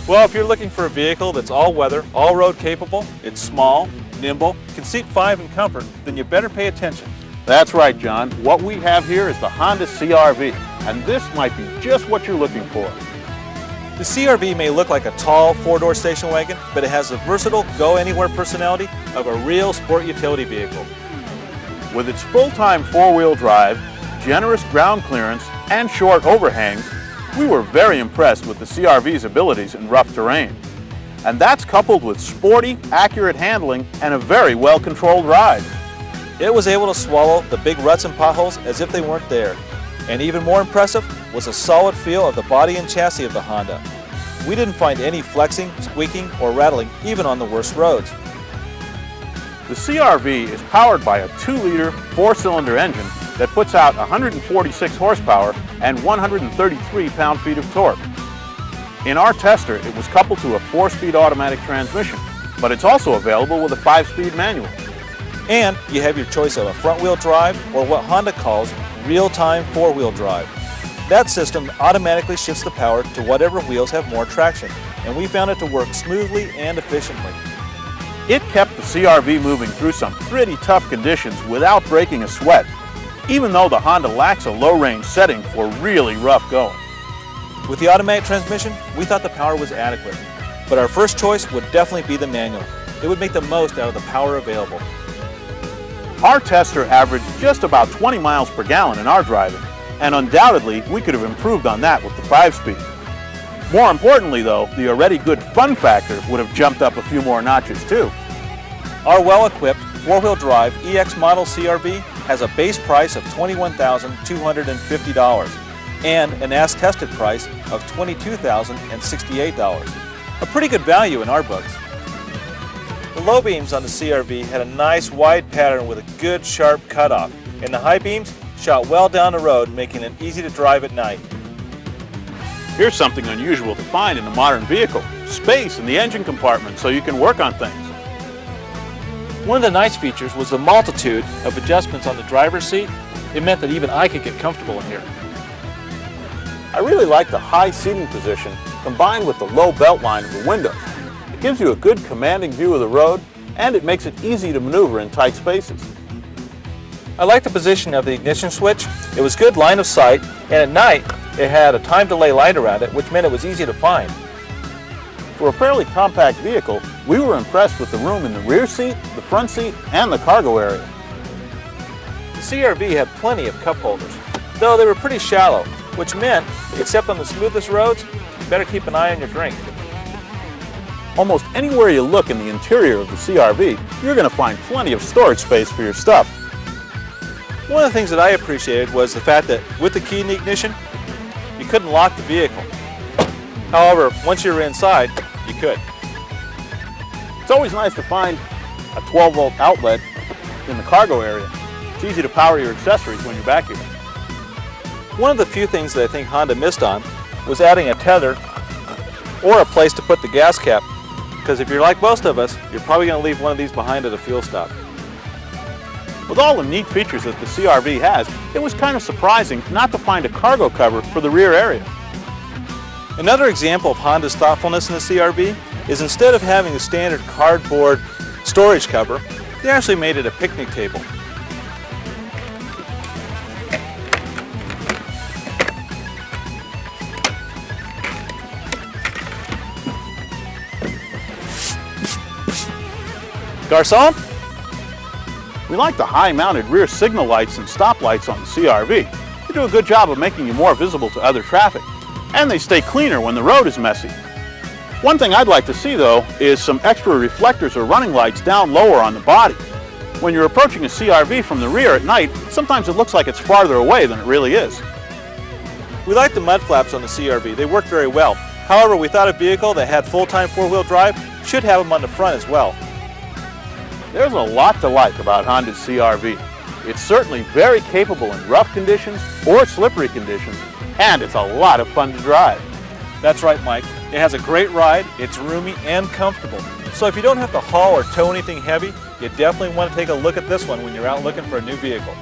Well, if you're looking for a vehicle that's all-weather, all-road capable, it's small, nimble, can seat 5 in comfort, then you better pay attention. That's right, John. What we have here is the Honda CR-V, and this might be just what you're looking for. The CR-V may look like a tall 4-door station wagon, but it has the versatile, go-anywhere personality of a real sport utility vehicle. With its full-time 4-wheel drive, generous ground clearance, and short overhangs, we were very impressed with the CR-V's abilities in rough terrain. And that's coupled with sporty, accurate handling and a very well-controlled ride. It was able to swallow the big ruts and potholes as if they weren't there. And even more impressive was the solid feel of the body and chassis of the Honda. We didn't find any flexing, squeaking, or rattling even on the worst roads. The CR-V is powered by a 2-liter 4-cylinder engine that puts out 146 horsepower and 133 pound-feet of torque. In our tester, it was coupled to a 4-speed automatic transmission, but it's also available with a 5-speed manual. And you have your choice of a front-wheel drive or what Honda calls real-time 4-wheel drive. That system automatically shifts the power to whatever wheels have more traction, and we found it to work smoothly and efficiently. It kept the CR-V moving through some pretty tough conditions without breaking a sweat, even though the Honda lacks a low-range setting for really rough going. With the automatic transmission, we thought the power was adequate, but our first choice would definitely be the manual. It would make the most out of the power available. Our tester averaged just about 20 miles per gallon in our driving, and undoubtedly we could have improved on that with the 5-speed. More importantly though, the already good fun factor would have jumped up a few more notches too. Our well-equipped 4-wheel drive EX model CR-V has a base price of $21,250 and an as-tested price of $22,068. A pretty good value in our books. The low beams on the CR-V had a nice wide pattern with a good sharp cutoff, and the high beams shot well down the road, making it easy to drive at night. Here's something unusual to find in a modern vehicle: space in the engine compartment so you can work on things. One of the nice features was the multitude of adjustments on the driver's seat. It meant that even I could get comfortable in here. I really like the high seating position combined with the low belt line of the windows. It gives you a good commanding view of the road, and it makes it easy to maneuver in tight spaces. I like the position of the ignition switch. It was good line of sight, and at night it had a time delay light around it, which meant it was easy to find. For a fairly compact vehicle, we were impressed with the room in the rear seat, the front seat, and the cargo area. The CR-V had plenty of cup holders, though they were pretty shallow, which meant, except on the smoothest roads, you better keep an eye on your drink. Almost anywhere you look in the interior of the CR-V, you're going to find plenty of storage space for your stuff. One of the things that I appreciated was the fact that with the key in the ignition, you couldn't lock the vehicle. However, once you were inside, you could. It's always nice to find a 12-volt outlet in the cargo area. It's easy to power your accessories when you're back here. One of the few things that I think Honda missed on was adding a tether or a place to put the gas cap, because if you're like most of us, you're probably going to leave one of these behind at a fuel stop. With all the neat features that the CR-V has, it was kind of surprising not to find a cargo cover for the rear area. Another example of Honda's thoughtfulness in the CR-V is instead of having a standard cardboard storage cover, they actually made it a picnic table. Garçon? We like the high-mounted rear signal lights and stop lights on the CR-V. They do a good job of making you more visible to other traffic, and they stay cleaner when the road is messy. One thing I'd like to see, though, is some extra reflectors or running lights down lower on the body. When you're approaching a CR-V from the rear at night, sometimes it looks like it's farther away than it really is. We like the mud flaps on the CR-V. They work very well. However, we thought a vehicle that had full-time 4-wheel drive should have them on the front as well. There's a lot to like about Honda's CR-V. It's certainly very capable in rough conditions or slippery conditions, and it's a lot of fun to drive. That's right, Mike. It has a great ride, it's roomy and comfortable. So if you don't have to haul or tow anything heavy, you definitely want to take a look at this one when you're out looking for a new vehicle.